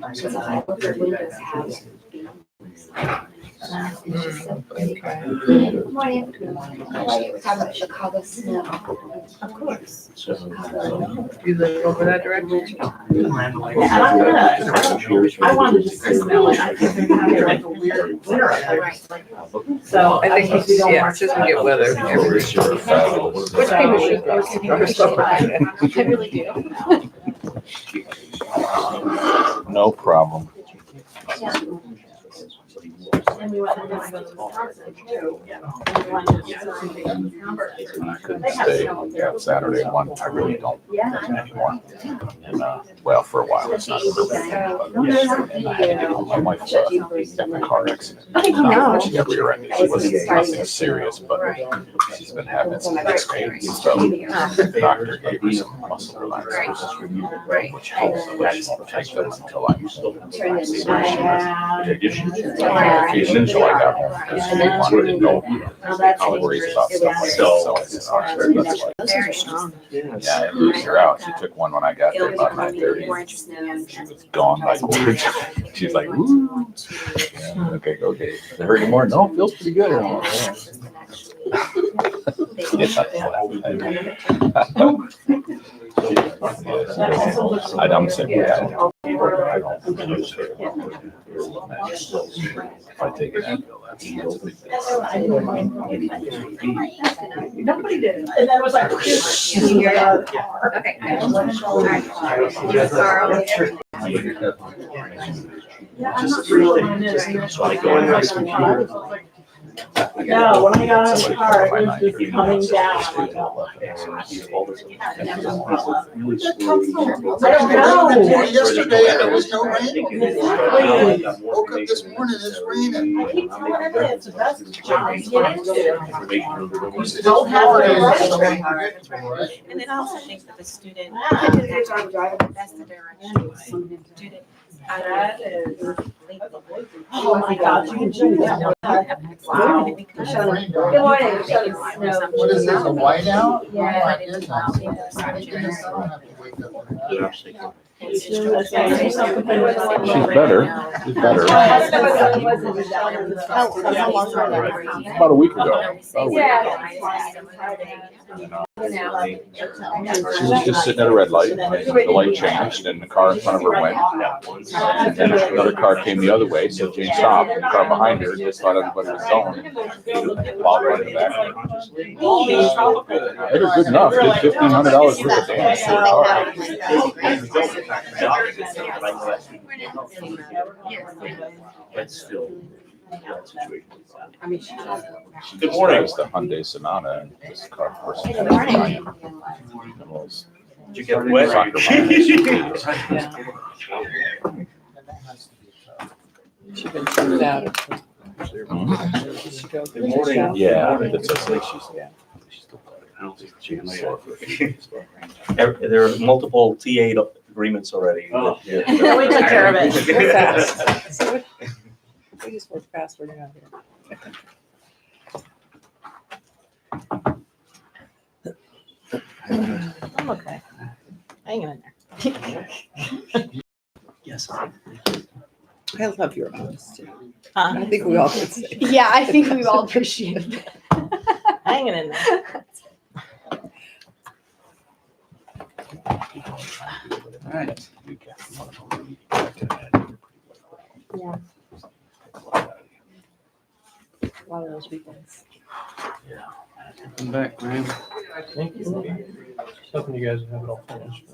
Windows have. It's just so pretty. Morning. We're talking about Chicago snow. Of course. Chicago. You live over that direction? I wanted to see smell it. I think they're having like a weird winter up there. So I think, guess we don't yeah, mark it's just we get weather. every week. Which people should go to. I really do. No problem. And we went to Wisconsin too. I couldn't stay Saturday one. I really don't anymore. And well, for a while it's not. My wife got in a car accident. She got rear-ended. She wasn't nothing serious, but she's been having some neck pain. So the doctor gave her some muscle relaxers, which helps protect them until I'm until I got home. Because she wanted to know how worries about stuff like that. So Very strong. yeah, it moves her out. She took one when I got there about 9:30. She was gone by quarter. She's like, woo. Yeah, okay, go get it. Does it hurt anymore? No, it feels pretty good. I'm sick. Yeah. If I take an Advil, that's a big deal. Nobody did it. And then it was like. Okay. Carl. Yeah, I'm not sure what it is. So I go in there. No, when I got out of the car, it was just coming down. I don't know. Yesterday, there was no rain. Woke up this morning, it's raining. I keep telling them it's the best job to get into. Don't have it. And then I also think that the student, that's the direction. Student. That is. Oh my God, you can do that. Wow. Good morning. What is this, a whiteout? Yeah. She's better. She's better. About a week ago. She was just sitting at a red light, and the light changed, and the car in front of her went. And then another car came the other way, so Jane stopped, and the car behind her just thought everybody was going. Plowed right in the back. It was good enough, did $1,500 worth of damage to her car. That's still. Good morning. It's the Hyundai Sonata, and this car, of course. Good morning. Did you get wet? She's been turned out. Good morning. Yeah, it's just like There are multiple TA agreements already. We took care of it. We're fast. So we just work fast when you're not here. I'm okay. Hanging in there. Yes. I love your honesty. I Huh? think we all could say. Yeah, I think we all appreciate it. Hanging in there. Right. Yeah. A lot of those weekends. Come back, man. Thank you. Hoping you guys have it all finished.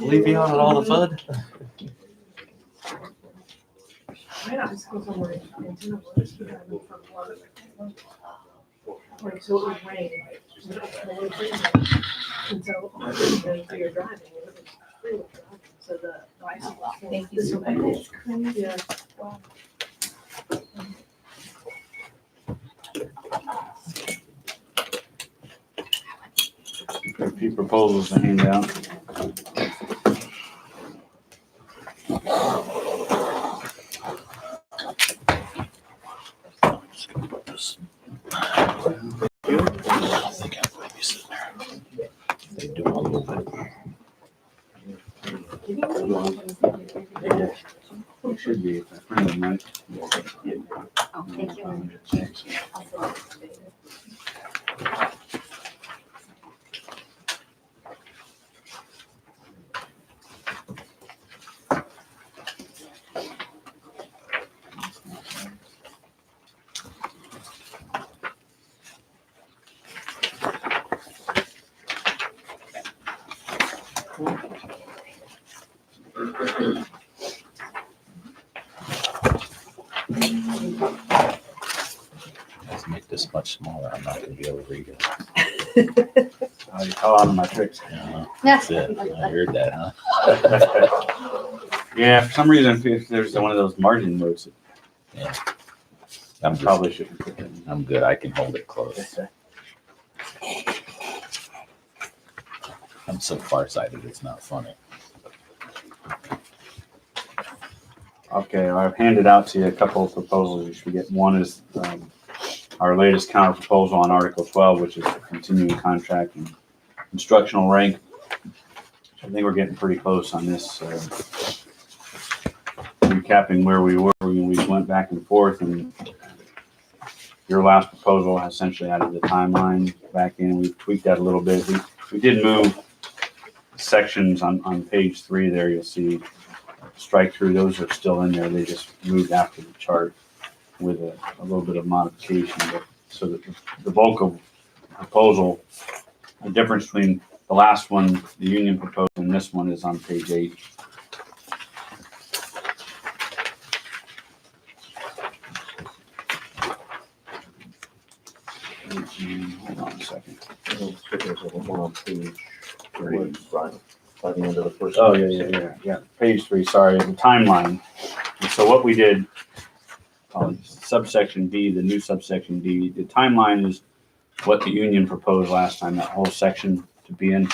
Leave you out of all the fun. Like, so it would rain. And so, we were driving, it was freeway driving, so the ice. Thank you so much. Yeah. Got a few proposals to hand out. They do a little bit. It should be. A friend of mine. Oh, thank you. Let's make this much smaller. I'm not gonna be able to read it. You call out of my tricks. That's it. I heard that, huh? Yeah, for some reason, if there's one of those margin modes, I'm probably shouldn't put that in. I'm good. I can hold it close. I'm so farsighted, it's not funny. Okay, I've handed out to you a couple of proposals you should get. One is our latest counter proposal on Article 12, which is the continuing contract and instructional rank. I think we're getting pretty close on this. Recapping where we were, we went back and forth, and your last proposal essentially added the timeline back in. We tweaked that a little bit. We did move sections on page 3 there. You'll see strike through. Those are still in there. They just moved after the chart with a little bit of modification. But so that the bulk of the proposal, the difference between the last one, the union proposal, and this one is on page 8. Hold on a second. One on page 3, right, by the end of the first. Oh, yeah. Page 3, sorry, the timeline. And so what we did, subsection B, the new subsection D, the timeline is what the union proposed last time, that whole section to be in.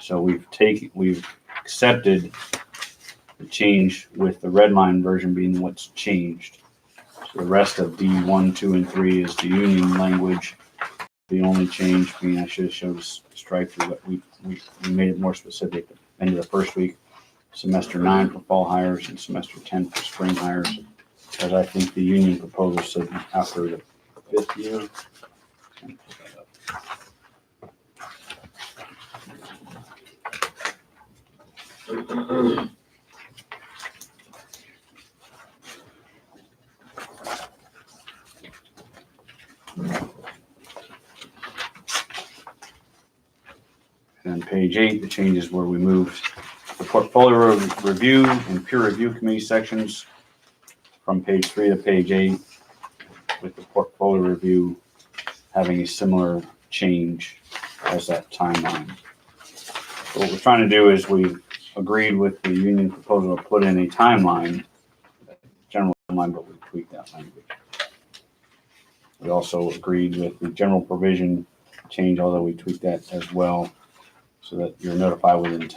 So we've accepted the change with the red line version being what's changed. So the rest of D1, 2, and 3 is the union language. The only change being I should have showed strike through, but we made it more specific. End of the first week, semester 9 for fall hires and semester 10 for spring hires. As I think the union proposal said after the 5th year. And page 8, the changes where we moved the portfolio review and peer review committee sections from page 3 to page 8, with the portfolio review having a similar change as that timeline. So what we're trying to do is we agreed with the union proposal to put in a timeline, general timeline, but we tweaked that language. We also agreed with the general provision change, although we tweaked that as well, so that you're notified within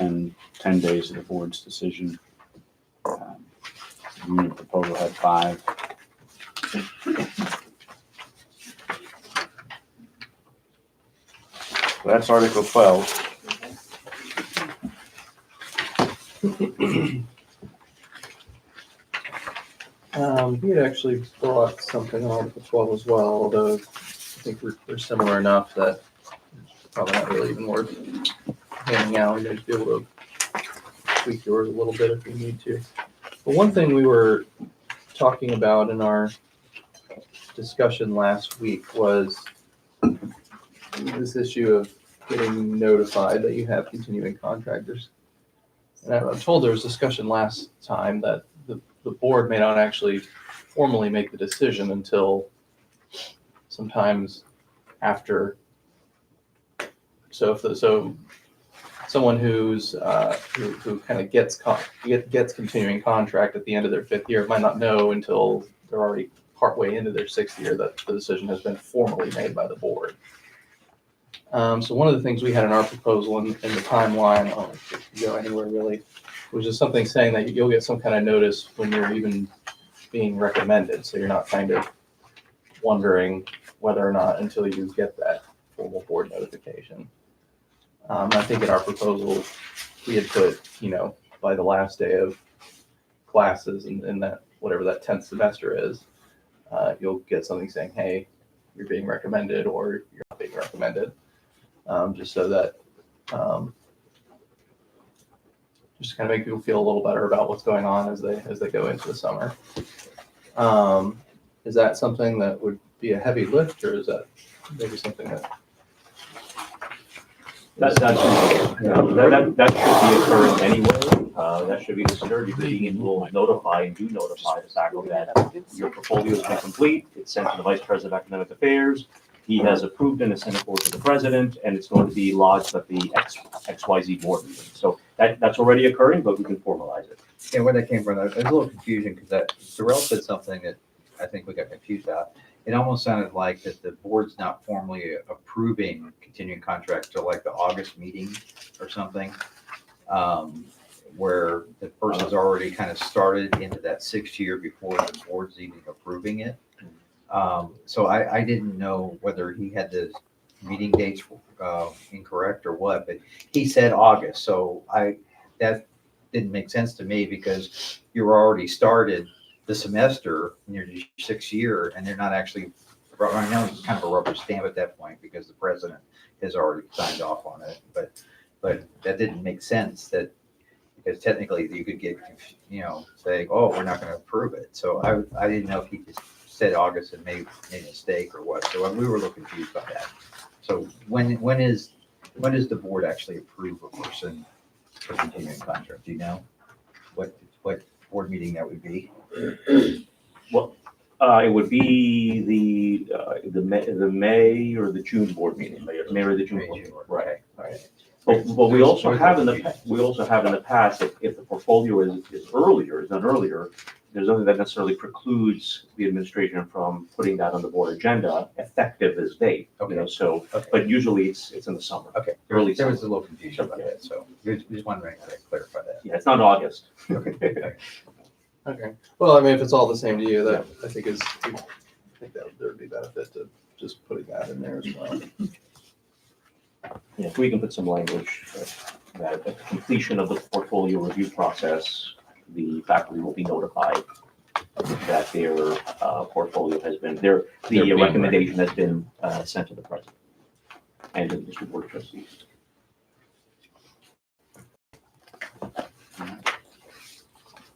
10 days of the board's decision. The union proposal had 5. So that's Article 12. We had actually brought something on Article 12 as well, although I think we're similar enough that it's probably not really even worth handing out. We may be able to tweak yours a little bit if we need to. But one thing we were talking about in our discussion last week was this issue of getting notified that you have continuing contractors. And I'm told there was discussion last time that the board may not actually formally make the decision until sometimes after. So someone who's who kind of gets continuing contract at the end of their 5th year might not know until they're already partway into their 6th year that the decision has been formally made by the board. So one of the things we had in our proposal in the timeline, I don't know if you go anywhere really, was just something saying that you'll get some kind of notice when you're even being recommended. So you're not kind of wondering whether or not until you get that formal board notification. I think in our proposal, we had put, by the last day of classes in that, whatever that 10th semester is, you'll get something saying, hey, you're being recommended or you're not being recommended. Just so that, just kind of make people feel a little better about what's going on as they go into the summer. Is that something that would be a heavy lift, or is that maybe something that? That should be occurring anyway. That should be considered, because Dean will notify and do notify the faculty that your portfolio has been complete. It's sent to the Vice President of Academic Affairs. He has approved and sent it forward to the President, and it's going to be lodged at the XYZ board meeting. So that's already occurring, but we can formalize it. Yeah, where that came from, there's a little confusion because Darrell said something that I think we got confused about. It almost sounded like that the board's not formally approving continuing contracts till like the August meeting or something, where the person's already kind of started into that 6th year before the board's even approving it. So I didn't know whether he had the meeting dates incorrect or what, but he said August. So that didn't make sense to me because you were already started the semester in your 6th year, and they're not actually, I know it's kind of a rubber stamp at that point because the president has already signed off on it, but that didn't make sense because technically you could get, say, oh, we're not going to approve it. So I didn't know if he just said August and made a mistake or what. So we were a little confused by that. So when is the board actually approve a person for continuing contract? Do you know what board meeting that would be? Well, it would be the May or the June board meeting, May or the June board meeting, right? But we also have in the past, if the portfolio is done earlier, there's nothing that necessarily precludes the administration from putting that on the board agenda effective this date. Okay. So, Okay. but usually it's in the summer. Okay. Early There was a summer. little confusion about that, so just wondering how to clarify that. Yeah, it's not August. Okay. Okay. Well, I mean, if it's all the same to you, that I think that there would be benefit to just putting that in there as well. Yeah, if we can put some language that at the completion of the portfolio review process, the faculty will be notified that their portfolio has been, the recommendation has been sent to the president and to the district board of trustees.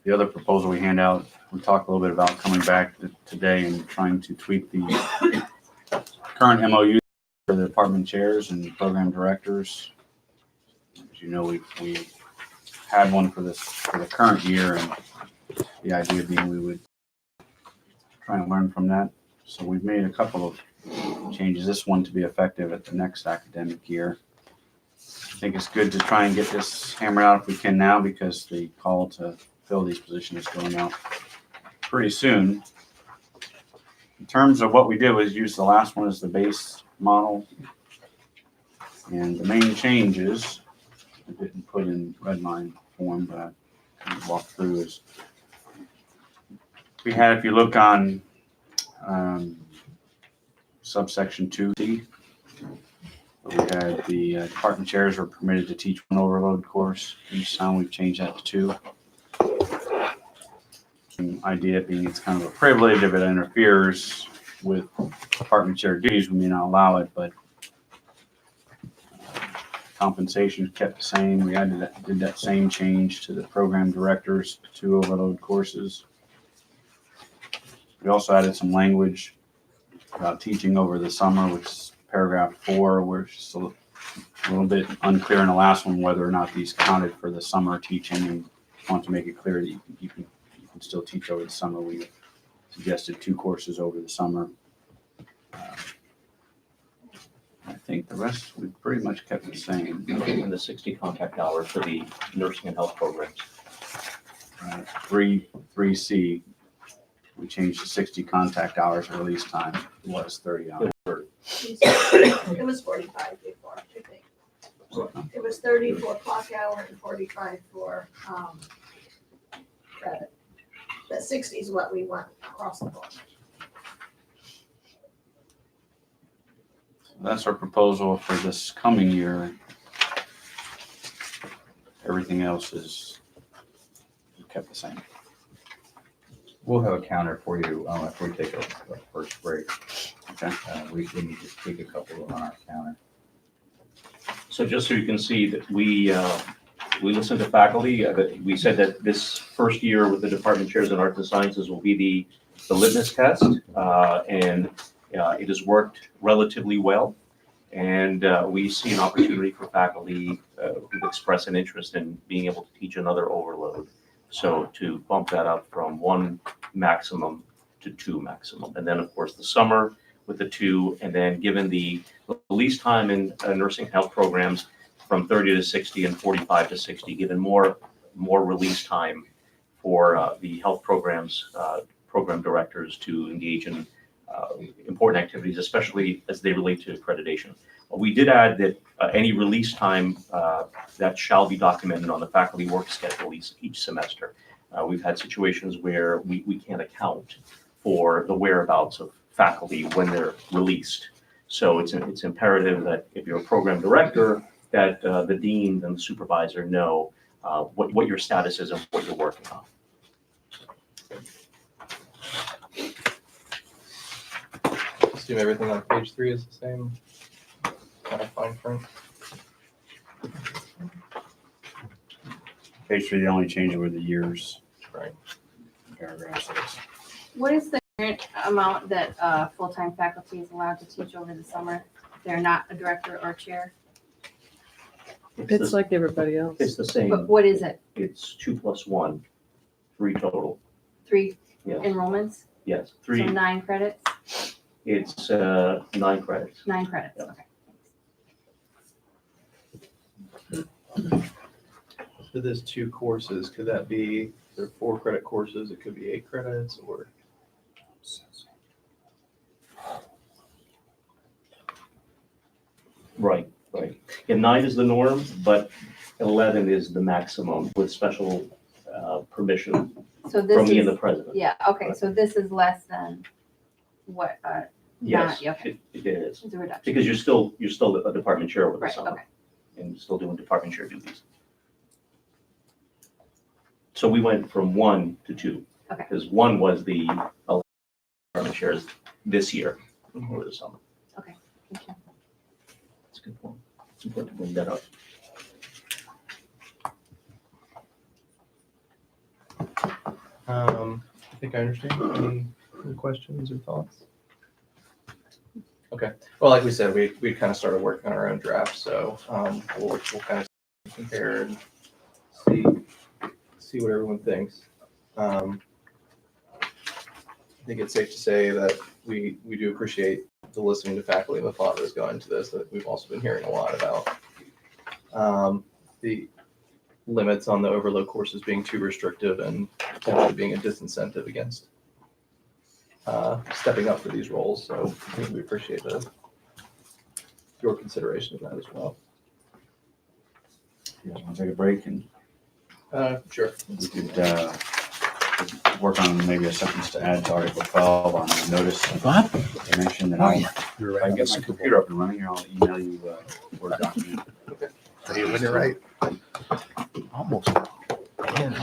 The other proposal we hand out, we talked a little bit about coming back today and trying to tweak the current MOU for the department chairs and program directors. As you know, we had one for the current year, and the idea being we would try and learn from that. So we've made a couple of changes. This one to be effective at the next academic year. I think it's good to try and get this hammered out if we can now, because the call to fill these positions is going out pretty soon. In terms of what we did was use the last one as the base model. And the main changes, I didn't put in redline form, but I can walk through is we had, if you look on subsection 2C, we had the department chairs were permitted to teach one overload course. Each time we've changed that to 2. And idea being it's kind of a privilege. If it interferes with department chair duties, we may not allow it, but compensation kept the same. We did that same change to the program directors, 2 overload courses. We also added some language about teaching over the summer, which is paragraph 4, where it's just a little bit unclear in the last one whether or not these counted for the summer teaching, and want to make it clear that you can still teach over the summer. We suggested 2 courses over the summer. I think the rest we pretty much kept the same. And the 60 contact hours for the nursing and health programs. 3C, we changed to 60 contact hours release time. It was 30 hours. It was 45 before, I think. It was 30 for clock hour and 45 for credit. But 60 is what we want across the board. That's our proposal for this coming year. Everything else is kept the same. We'll have a counter for you, if we take a first break. Okay. We need to take a couple on our counter. So just so you can see that we listened to faculty, that we said that this first year with the department chairs in arts and sciences will be the litmus test. And it has worked relatively well. And we see an opportunity for faculty who express an interest in being able to teach another overload. So to bump that up from 1 maximum to 2 maximum. And then, of course, the summer with the 2, and then given the release time in nursing health programs from 30 to 60 and 45 to 60, given more release time for the health programs, program directors to engage in important activities, especially as they relate to accreditation. We did add that any release time that shall be documented on the faculty work schedule each semester. We've had situations where we can't account for the whereabouts of faculty when they're released. So it's imperative that if you're a program director, that the dean and the supervisor know what your status is and what you're working on. Assume everything on page 3 is the same kind of fine print. Page 3, the only change were the years. Right. Paragraph 6. What is the current amount that full-time faculty is allowed to teach over the summer? They're not a director or chair, It's like everybody else. It's the same. but what is it? It's 2 + 1, 3 total. 3 Yes, enrollments? yes, So 3. 9 credits? It's 9 credits. 9 credits, Yeah. okay. So there's 2 courses. Could that be, they're 4 credit courses? It could be 8 credits or? Right. And 9 is the norm, but 11 is the maximum with special permission So from this me and the is, president. yeah, okay, so this is less than what, Yes, okay, it is. it's a reduction. Because you're still a department chair over the Right, summer. okay. And still doing department chair duties. So we went from 1 to 2. Okay. Because 1 was the department chairs this year over the summer. Thank you. That's a good point. It's important to bring that up. I think I understand. Any questions or thoughts? Okay. Well, like we said, we kind of started working on our own draft, so we'll kind of compare and see what everyone thinks. I think it's safe to say that we do appreciate the listening to faculty and the thought that has gone into this, that we've also been hearing a lot about the limits on the overload courses being too restrictive and potentially being a disincentive against stepping up for these roles. So I think we appreciate your consideration of that as well. You guys want to take a break and Sure. we could work on maybe a sentence to add to Article 12 on the notice. What? They mentioned that if I can get my computer up and running here, I'll email you a Word document. Are you winning right? Almost. San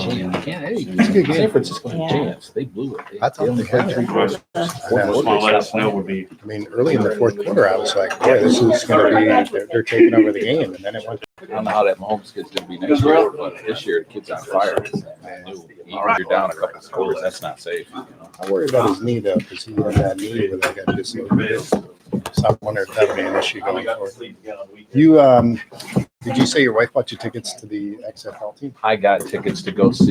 Francisco had a chance. They blew it. I thought they had Three it. questions. I know. Just want to let us know would be. I mean, early in the fourth quarter, I was like, boy, this is gonna be, they're taking over the game, and then it went. I don't know how that Mahomes kid's gonna be next year, but this year the kid's on fire. Even if you're down a couple scores, that's not safe. You know? I worry about his knee though, because he had that knee where they got dislocated. So I wonder if that'll be an issue going forward. You, did you say your wife bought you tickets to the XFL team? I got tickets to go see